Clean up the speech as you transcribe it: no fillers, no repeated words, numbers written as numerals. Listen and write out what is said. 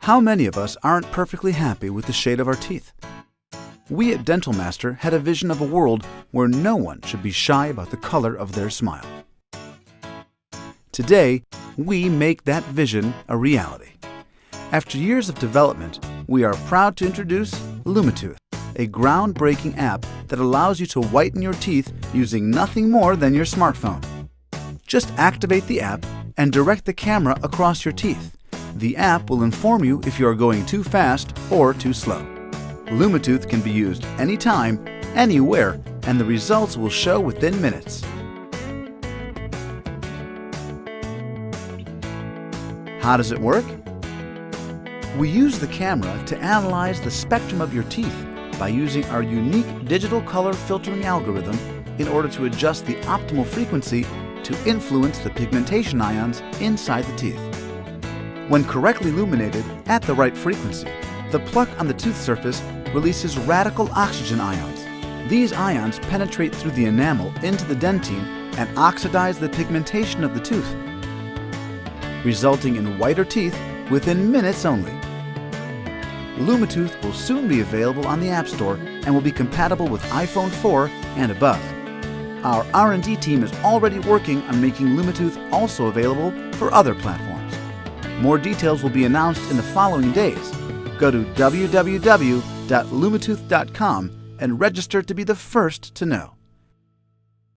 How many of us aren't perfectly happy with the shade of our teeth? We at DentalMaster had a vision of a world where no one should be shy about the color of their smile. Today, we make that vision a reality. After years of development, we are proud to introduce LumiTooth, a groundbreaking app that allows you to whiten your teeth using nothing more than your smartphone. Just activate the app and direct the camera across your teeth. The app will inform you if you are going too fast or too slow. LumiTooth can be used anytime, anywhere, and the results will show within minutes. How does it work? We use the camera to analyze the spectrum of your teeth by using our unique digital color filtering algorithm in order to adjust the optimal frequency to influence the pigmentation ions inside the teeth. When correctly illuminated at the right frequency, the pluck on the tooth surface releases radical oxygen ions. These ions penetrate through the enamel into the dentine and oxidize the pigmentation of the tooth, resulting in whiter teeth within minutes only. LumiTooth will soon be available on the App Store and will be compatible with iPhone 4 and above. Our R&D team is already working on making LumiTooth also available for other platforms. More details will be announced in the following days. Go to www.lumitooth.com and register to be the first to know.